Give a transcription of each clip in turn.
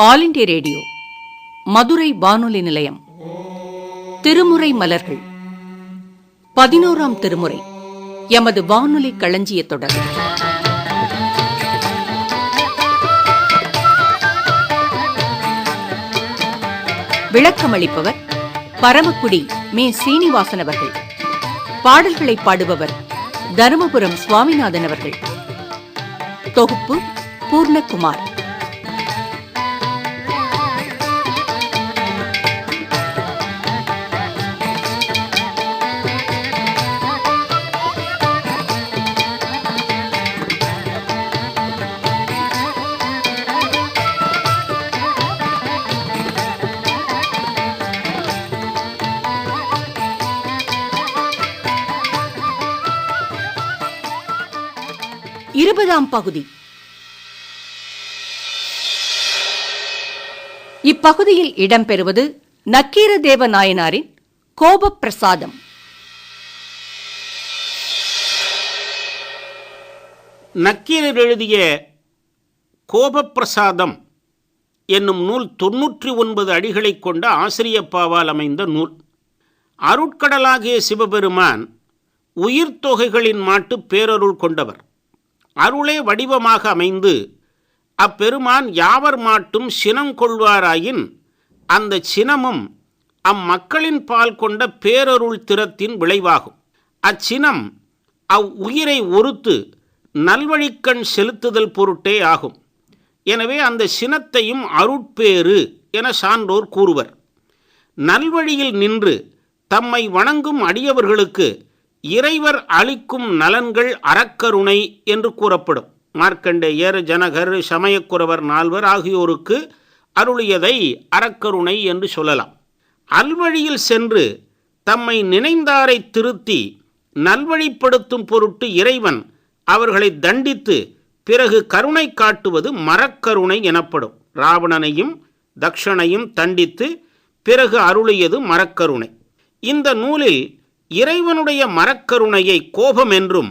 All India radio Madurai வானொலி நிலையம். திருமுறை மலர்கள் 11ஆம் திருமுறை எமது வானொலி களஞ்சிய தொடர். விளக்கமளிப்பவர் பரமக்குடி மே. சீனிவாசன் அவர்கள். பாடல்களை பாடுபவர் தருமபுரம் சுவாமிநாதன் அவர்கள். தொகுப்பு பூர்ணகுமார். இருபதாம் பகுதி. இப்பகுதியில் இடம்பெறுவது நக்கீரதேவ நாயனாரின் கோபப் பிரசாதம். நக்கீரர் எழுதிய கோபப் பிரசாதம் என்னும் நூல் 99 அடிகளைக் கொண்ட ஆசிரியப்பாவால் அமைந்த நூல். அருட்கடலாகிய சிவபெருமான் உயிர் தொகைகளின் மாட்டு பேரருள் கொண்டவர். அருளே வடிவமாக அமைந்து அப்பெருமான் யாவர் மாட்டும் சினம் கொள்வாராயின் அந்த சினமும் அம்மக்களின் பால் கொண்ட பேரருள் திறத்தின் விளைவாகும். அச்சினம் அவ்வுயிரை ஒருத்து நல்வழிக்கண் செலுத்துதல் பொருட்டே ஆகும். எனவே அந்த சினத்தையும் அருட்பேறு என சான்றோர் கூறுவர். நல்வழியில் நின்று தம்மை வணங்கும் அடியவர்களுக்கு இறைவர் அளிக்கும் நலன்கள் அறக்கருணை என்று கூறப்படும். மார்க்கண்டேயர், ஜனகர், சமயக்குறவர் 4 ஆகியோருக்கு அருளியதை அறக்கருணை என்று சொல்லலாம். அல்வழியில் சென்று தம்மை நினைந்தாரை திருத்தி நல்வழிப்படுத்தும் பொருட்டு இறைவன் அவர்களை தண்டித்து பிறகு கருணை காட்டுவது மரக்கருணை எனப்படும். ராவணனையும் தக்ஷனையும் தண்டித்து பிறகு அருளியது மரக்கருணை. இந்த நூலில் இறைவனுடைய மரக்கருணையை கோபம் என்றும்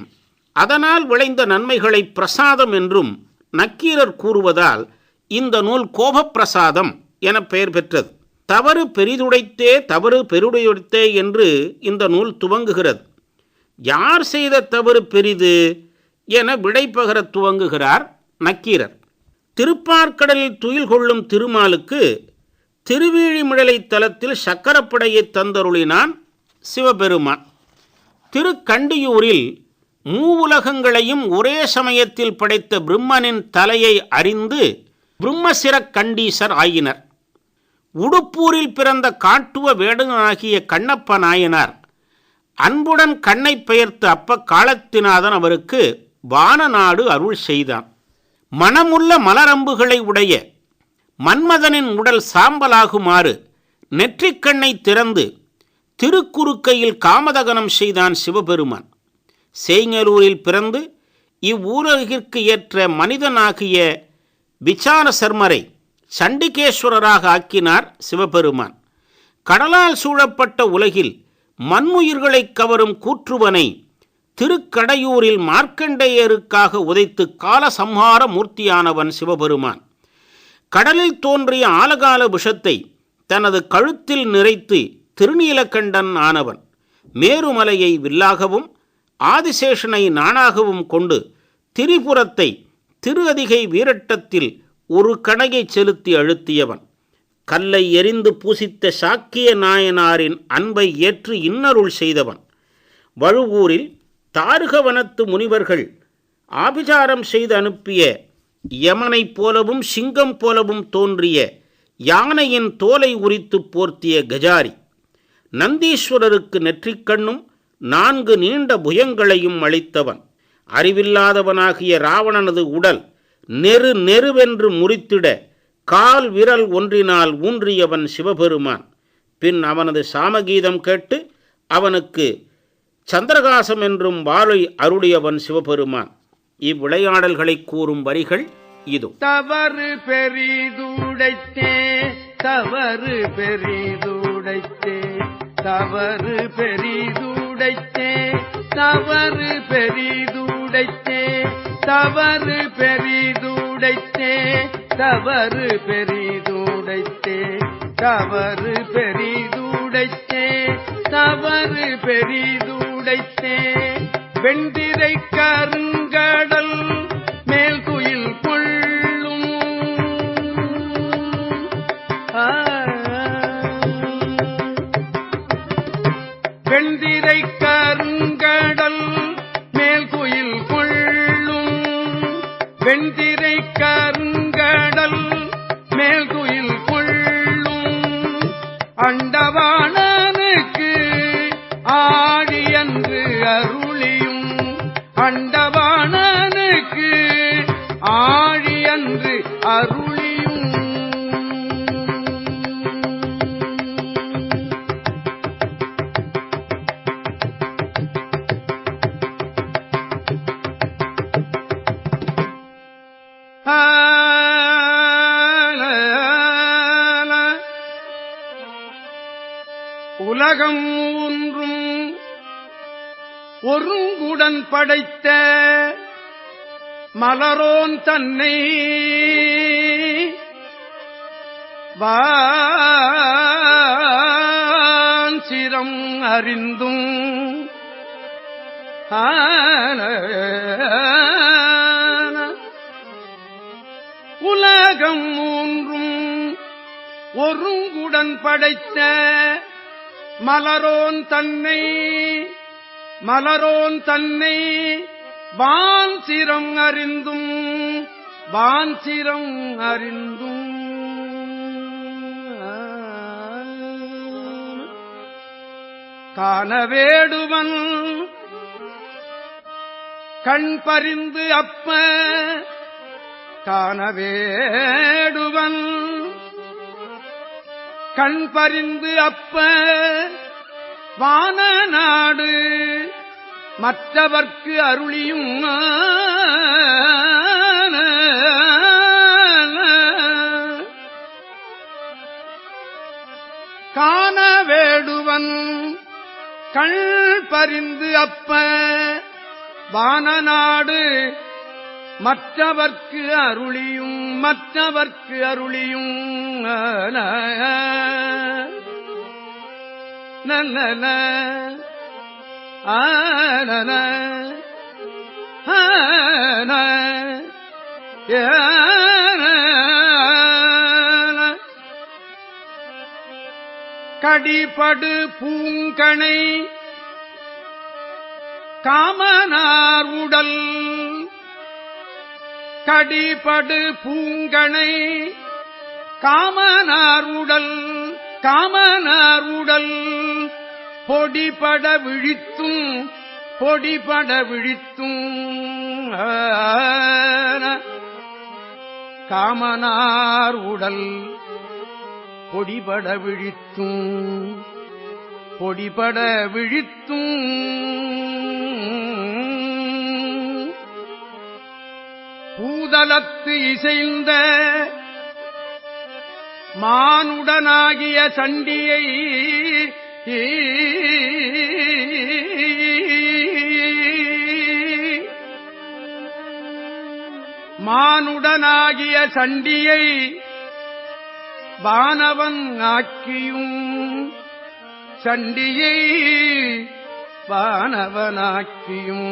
அதனால் விளைந்த நன்மைகளை பிரசாதம் என்றும் நக்கீரர் கூறுவதால் இந்த நூல் கோபப்பிரசாதம் என பெயர் பெற்றது. தவறு பெரிதுடைத்தே தவறு பெரிதுடைத்தே என்று இந்த நூல் துவங்குகிறது. யார் செய்த தவறு பெரிது என விடைபெற துவங்குகிறார் நக்கீரர். திருப்பார்க்கடலில் துயில் கொள்ளும் திருமாலுக்கு திருவீழிமிழலை தலத்தில் சக்கரப்படையை தந்தருளினான் சிவபெருமான். திருக்கண்டியூரில் மூவுலகங்களையும் ஒரே சமயத்தில் படைத்த பிரம்மனின் தலையை அறிந்து பிரம்மசிரக் கண்டீசர் ஆயினர். உடுப்பூரில் பிறந்த காட்டுவ வேடனாகிய கண்ணப்ப நாயனார் அன்புடன் கண்ணை பெயர்த்து அப்ப காலத்தினாதன் அவருக்கு வானநாடு அருள் செய்தான். மனமுள்ள மலரம்புகளை உடைய மன்மதனின் உடல் சாம்பலாகுமாறு நெற்றிக்கண்ணை திறந்து திருக்குறுக்கையில் காமதகனம் செய்தான் சிவபெருமான். சேங்கலூரில் பிறந்து இவ்வூரகிற்கு ஏற்ற மனிதனாகிய விசார சர்மரை சண்டிகேஸ்வரராக ஆக்கினார் சிவபெருமான். கடலால் சூழப்பட்ட உலகில் மண்ணுயிர்களை கவரும் கூற்றுவனை திருக்கடையூரில் மார்க்கண்டேயருக்காக உதைத்து காலசம்ஹார மூர்த்தியானவன் சிவபெருமான். கடலில் தோன்றிய ஆலகால விஷத்தை தனது கழுத்தில் நிறைத்து திருநீலகண்டன் ஆனவன். மேருமலையை வில்லாகவும் ஆதிசேஷனை நானாகவும் கொண்டு திரிபுரத்தை திரு அதிகை வீரட்டத்தில் ஒரு கணையை செலுத்தி அழுத்தியவன். கல்லை எரிந்து பூசித்த சாக்கிய நாயனாரின் அன்பை ஏற்று இன்னருள் செய்தவன். வழுவூரில் தாருகவனத்து முனிவர்கள் ஆபிசாரம் செய்து அனுப்பிய யமனைப் போலவும் சிங்கம் போலவும் தோன்றிய யானையின் தோலை உரித்து போர்த்திய கஜாரி. நந்தீஸ்வரருக்கு நெற்றிக்கண்ணும் 4 நீண்ட புயங்களையும் அளித்தவன். அறிவில்லாதவனாகிய ராவணனது உடல் நெருவென்று முறித்திட கால் விரல் ஒன்றினால் ஊன்றியவன் சிவபெருமான். பின் அவனது சாமகீதம் கேட்டு அவனுக்கு சந்திரகாசம் என்றும் வாளை அருளியவன் சிவபெருமான். இவ்விளையாடல்களை கூறும் வரிகள் இதோ. தவறு பெரிதுடைத்தே தவறு பெரிதுடைத்தே தவறு பெரிதுடைத்தே தவறு பெரிதுடைத்தே தவறு பெரிதுடைத்தே தவறு பெரிதுடைத்தே தவறு பெரிதுடைத்தே தவறு பெரிதுடைத்தே வெண்திரை கருங்கடல் மேல் குயில் கொள்ளும் வெண்திரை கருங்கடல் மேல் குயில் கொள்ளும் வெண்திரை கருங்கடல் மேல் குயில் கொள்ளும் அண்டவாணனுக்கு ஆழியன்று அருளியும் அண்டவாணனுக்கு ஆழியன்று அருளியும் உலகம் ஒன்றும் ஒருங்குடன் படைத்த மலரோன் தன்னை வாஞ்சிரம் அறிந்தும் உலகம் மூன்றும் ஒருங்குடன் படைத்த மலரோன் தன்னை வாஞ்சிரம் அறிந்தும் காணவேடுவன் கண் பறிந்து அப்ப காணவேடுவன் கண் பறிந்து அப்ப வானநாடு மற்றவர்க்கு அருளியும் காணவேடுவன் கண் பறிந்து அப்ப வானநாடு மற்றவர்க்கு அருளியும் நல்ல ஆன கடிபடு பூங்கணை காமனார் உடல் கடிபடு பூங்கணை காமனார் உடல் பொடிபட விழித்தும் காமனார் உடல் பொடிபட விழித்தும் பூதலத்து இசைந்த மானுடனாகிய சண்டியை மானுடனாகிய சண்டியை வானவன் ஆக்கியும் சண்டியை வானவனாக்கியும்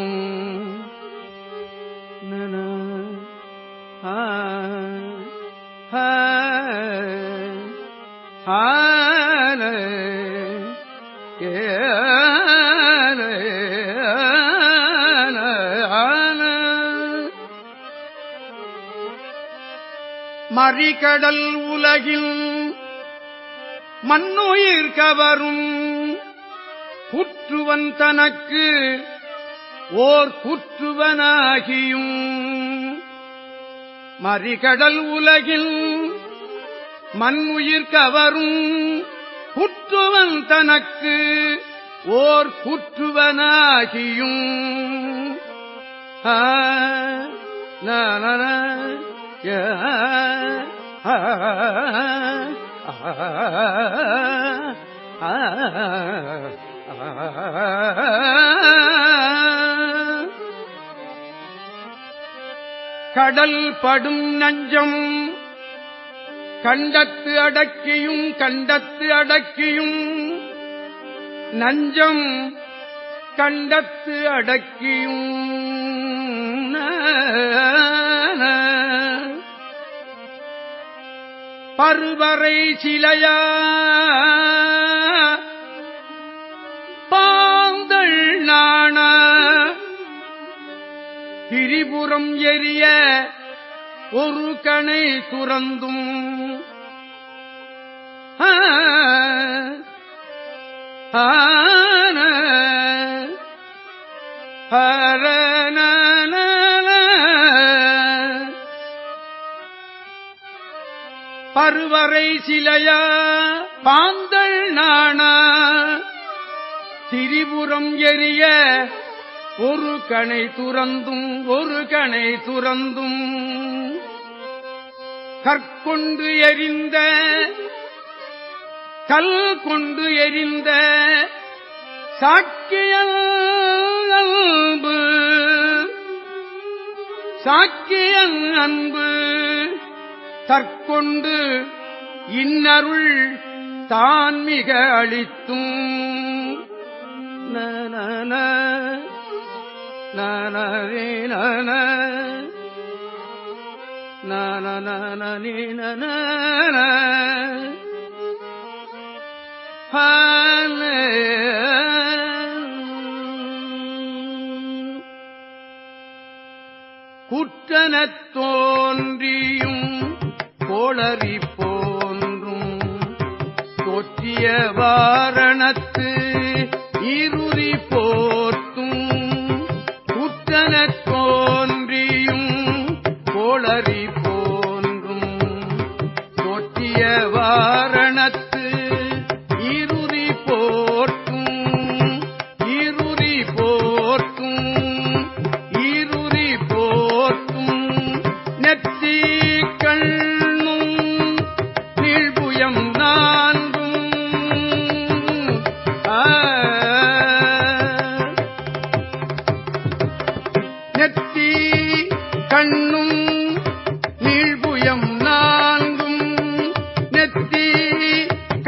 மறிகடல் உலகில் மண்ணுயிர் கவரும் குற்றுவன் தனக்கு ஓர் குற்றுவனாகியும் மறிகடல் உலகில் மண்ணுயிர் கவரும் குற்றுவன் தனக்கு ஓர் குற்றுவனாகியும் கடல் படும் நஞ்சம் கண்டத்து அடக்கியும் கண்டத்து அடக்கியும் நஞ்சம் கண்டத்து அடக்கியும் பருவரை சிலையா பாந்தள் நாண திரிபுரம் எரிய ஒரு கணை துறந்தும் பருவரை சிலையா பாந்தள் நாண திரிபுரம் எரிய ஒரு கணை துறந்தும் ஒரு கணை துறந்தும் கற்கொண்டு எரிந்த கல் கொண்டு எரிந்த சாக்கியல் அன்பு சாக்கியல் அன்பு தற்கொண்டு இன்னருள் தான் மிக அளித்தும் நன நனரே நன நனநீ நன குற்றனத் தோன்றியும் கோளறி போன்றும் தோற்றிய வாரணத்து இருறி போர்த்தும் குற்றனத் தோன்றியும் கோளறி போன்றும் தோற்றிய வாரணத்து இருறி போர்த்தும் இருறி போர்த்தும் இருறி போர்த்தும் நெத்தி கண்ணும் நீழ்புயம் நான்கும் நெத்தி கண்ணும் நீழ்புயம் நான்கும் நெத்தி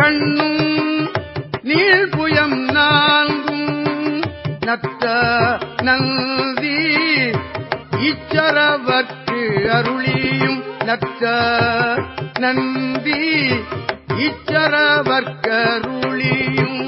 கண்ணும் நீழ்புயம் நான்கும் நத்த நந்தி இச்சரவர்க்கு அருளியும் நத்த நந்தி இச்சரவர்க்கருளியும்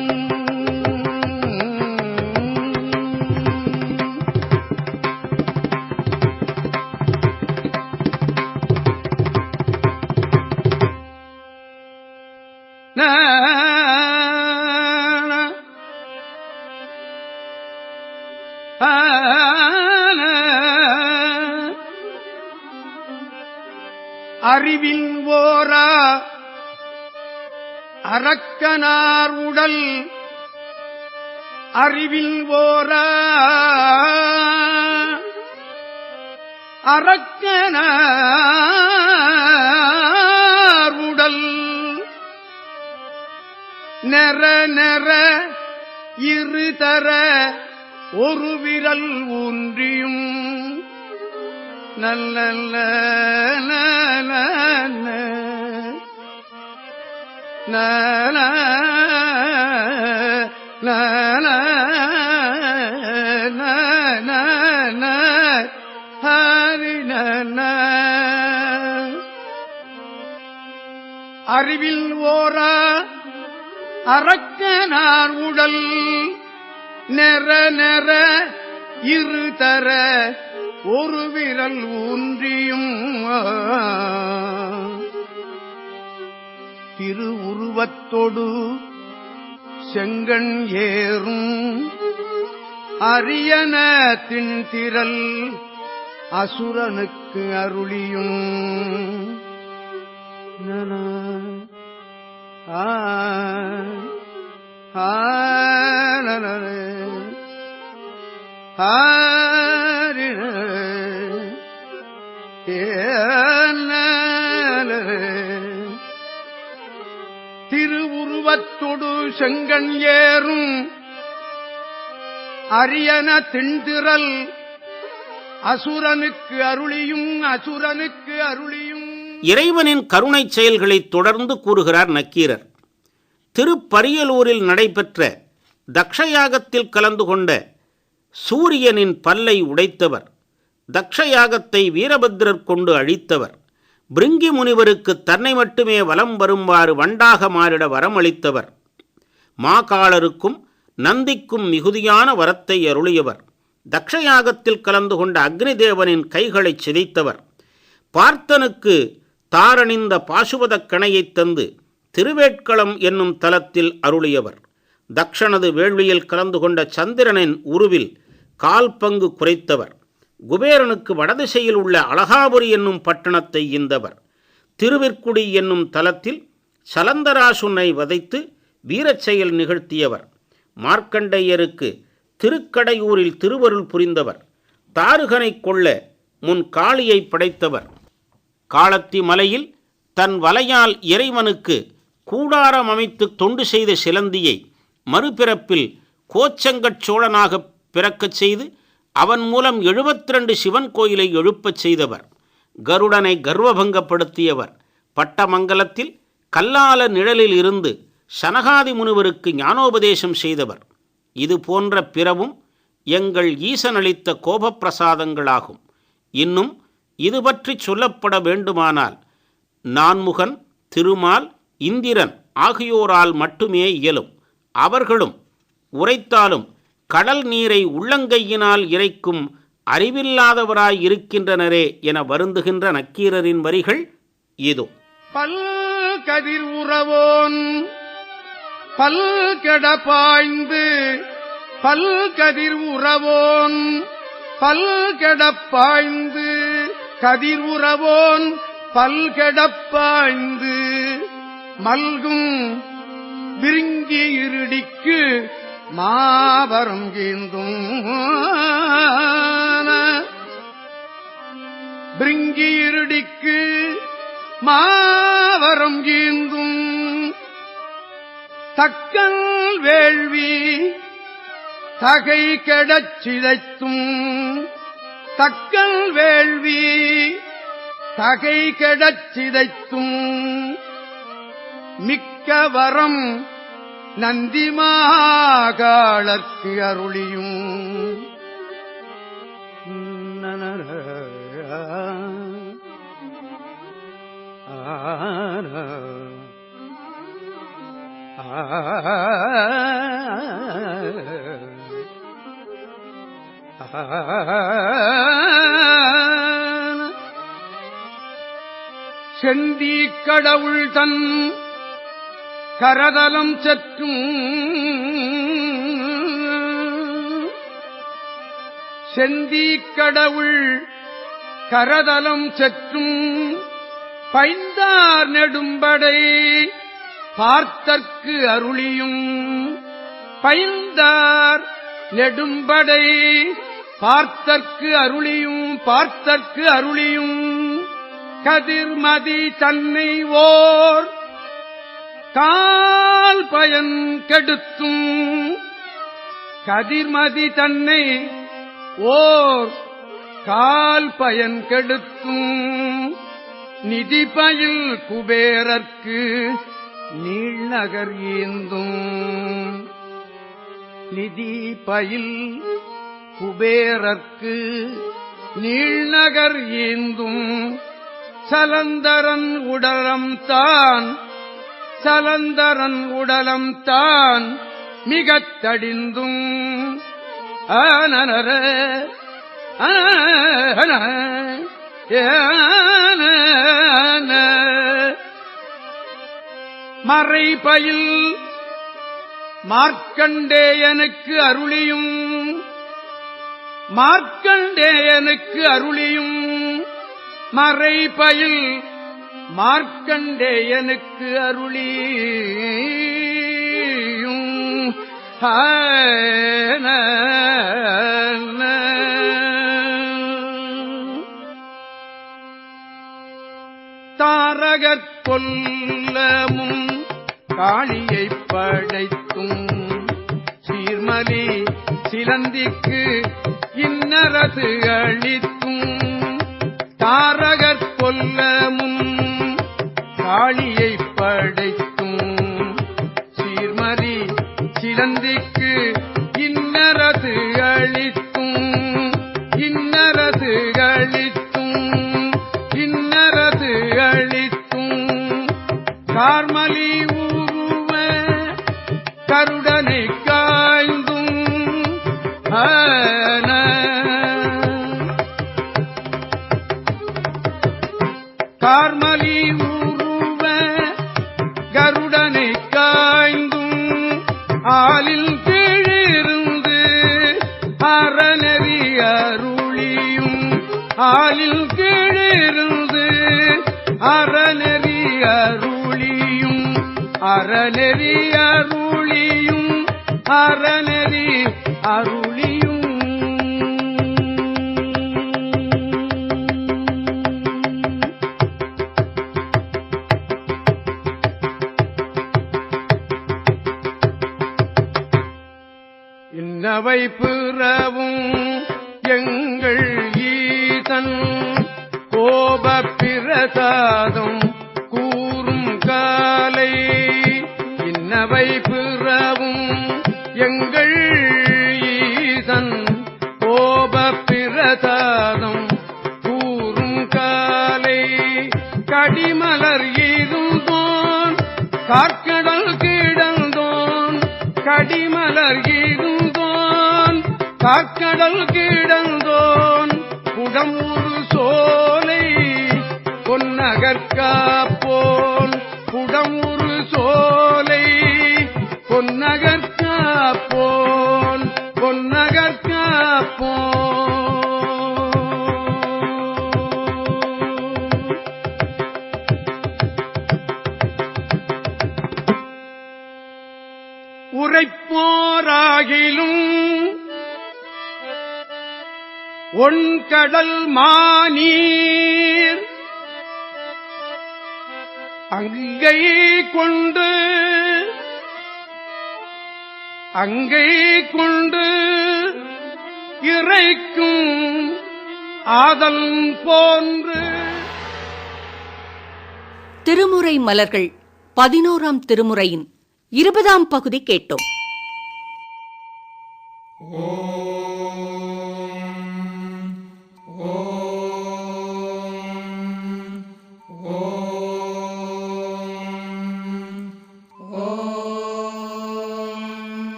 அறிவில் ஓரா அரக்கனார் உடல் அறிவில் ஓரா அரக்கனார் உடல் நெற நெற இருதர ஒரு விரல் ஊன்றியும் நல்ல அறிவில் ஓரா அரக்கனார் உடல் நெற நெற இருதர ஒரு விரல் ஊன்றியும் திருவுருவத்தொடு செங்கண் ஏறும் அரியன திண்திரல் அசுரனுக்கு அருளியும் திருவுருவத்தொடு செங்கண் ஏறும் அரியன திண்திரல் அசுரனுக்கு அருளியும் அசுரனுக்கு அருளியும் இறைவனின் கருணை செயல்களை தொடர்ந்து கூறுகிறார் நக்கீரர். திருப்பரியலூரில் நடைபெற்ற தக்ஷயாகத்தில் கலந்து கொண்ட சூரியனின் பல்லை உடைத்தவர், தக்ஷயாகத்தை வீரபத்ரர் கொண்டு அழித்தவர், பிருங்கி முனிவருக்கு தன்னை மட்டுமே வலம் வருமாறு வண்டாக மாறிட வரமளித்தவர், மாகாளருக்கும் நந்திக்கும் மிகுதியான வரத்தை அருளியவர், தக்ஷயாகத்தில் கலந்து கொண்ட அக்னி தேவனின் கைகளை சிதைத்தவர், பார்த்தனுக்கு தாரணிந்த பாசுபதக் கணையைத் தந்து திருவேட்களம் என்னும் தலத்தில் அருளியவர், தக்ஷனது வேள்வியில் கலந்து கொண்ட சந்திரனின் உருவில் 1/4 பங்கு குறைத்தவர், குபேரனுக்கு வடதிசையில் உள்ள அழகாபுரி என்னும் பட்டணத்தை ஈந்தவர், திருவிற்குடி என்னும் தலத்தில் சலந்தராசுனை வதைத்து வீரச் செயல் நிகழ்த்தியவர், மார்க்கண்டேயருக்கு திருக்கடையூரில் திருவருள் புரிந்தவர், தாருகனை கொள்ள முன் காளியை படைத்தவர், காளத்தி மலையில் தன் வலையால் இறைவனுக்கு கூடாரம் அமைத்து தொண்டு செய்த சிலந்தியை மறுபிறப்பில் கோச்சங்கட் சோழனாக பிறக்கச் செய்து அவன் மூலம் 72 சிவன் கோயிலை எழுப்பச் செய்தவர், கருடனை கர்வபங்கப்படுத்தியவர், பட்டமங்கலத்தில் கல்லால நிழலில் இருந்து சனகாதி முனிவருக்கு ஞானோபதேசம் செய்தவர். இது போன்ற பிறவும் எங்கள் ஈசனளித்த கோபப்பிரசாதங்களாகும். இன்னும் இது பற்றி சொல்லப்பட வேண்டுமானால் நான்முகன், திருமால், இந்திரன் ஆகியோரால் மட்டுமே இயலும். அவர்களும் உரைத்தாலும் கடல் நீரை உள்ளங்கையினால் இறைக்கும் அறிவில்லாதவராய் இருக்கின்றனரே என வருந்துகின்ற நக்கீரரின் வரிகள் இதோ. பல் கதிர் உறவோன் பல் கெட பாய்ந்து, பல் கதிர் உறவோன் பல் கெட பாய்ந்து, கதிர் உறவோன் பல் கெட பாய்ந்து, மல்கும் விருங்கி இருடிக்கு மாபரம் கீந்தும், பிருங்கி இருடிக்கு மாவரம் கீந்தும், தக்கல் வேள்வி தகை கெடச் சிதைத்தும், தக்கல் வேள்வி தகை கெடச் சிதைத்தும், மிக்க வரம் நந்திமாகாளர்க்கு அருளியும், செந்தி கடவுள் தன் கரதலம் சற்றும், செந்தி கடவுள் கரதலம் சற்றும், பைந்தார் நெடும்படை பார்த்தற்கு அருளியும், பைந்தார் நெடும்படை பார்த்தற்கு அருளியும், பார்த்தற்கு அருளியும், கதிர்மதி தன்னை ஓர் கால் பயன் கெடுத்தும், கதிர்மதி தன்னை ஓர் கால் பயன் கெடுத்தும், நிதிபயில் குபேரர்க்கு நீழ்நகர் ஈந்தும், நிதிபயில் குபேரர்க்கு நீழ்நகர் ஈந்தும், சலந்தரன் உடலம் தான், சலந்தரன் உடலம் தான் மிகத் தடிந்தும், ஆனர மறைபயில் மார்க்கண்டேயனுக்கு அருளியும், மார்க்கண்டேயனுக்கு அருளியும், மறைபயில் மார்க்கண்டேயனுக்கு அருளியும், தாரகற் கொல்லமும் காளியைப் படைத்தும், சீர்மலி சிலந்திக்கு இன்னரசு அளித்தும், தாரகற் கொல்லமும் காளியை படைத்தும் சீர்மதி சிலந்திக்கு இன்னரசு அளித்தும் இன்னரசு அளித்தும் இன்னரசு அளித்தும் கார்மலி ஊருவ கருடனை காய்ந்தும் கார்மலி ஊருவ கருடனை காய்ந்தும் ஆலில் கீழிருந்து அறநெறி அருளியும் ஆலில் கீழிருந்து அறநெறி அருளியும் அறநெறி அருளியும் அறநெறி அருளியும் இன்னவை பிறவும் எங்கள் ஈசன் கோபப் பிரசாதம் கூறும் காலை இன்னவை பிறவும் எங்கள் ஈசன் கோபப் பிரசாதம் கூறும் காலை கடிமலர் இருந்தோன் கார்க்கடல் கிடந்தோன் கடிமலர் இருந்தோன் காக்கடல் கிடந்தோன் புடமுரு சோலை பொன்னகற்காப்போன் புடமுரு சோலை பொன்னகற்காப்போன் பொன்னகற்காப்போன் உரைப்போராகிலும் ஒண்கடல் மாநீர் அங்கை கொண்டு இறைக்கும் ஆதல் போன்று திருமுறை மலர்கள் 11ஆம் திருமுறையின் 20ஆம் பகுதி கேட்டோம்.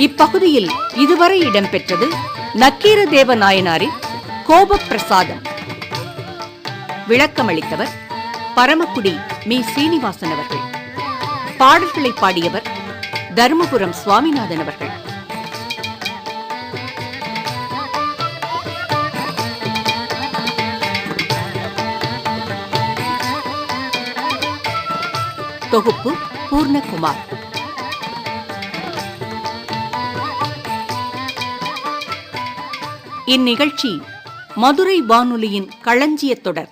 இப்பகுதியில் இதுவரை இடம்பெற்றது நக்கீரதேவ நாயனாரின் கோபப் பிரசாதம். விளக்கமளித்தவர் பரமக்குடி மீ. சீனிவாசன் அவர்கள். பாடல்களை பாடியவர் தருமபுரம் சுவாமிநாதன் அவர்கள். தொகுப்பு பூர்ணகுமார். இந்நிகழ்ச்சி மதுரை வானொலியின் களஞ்சியத் தொடர்.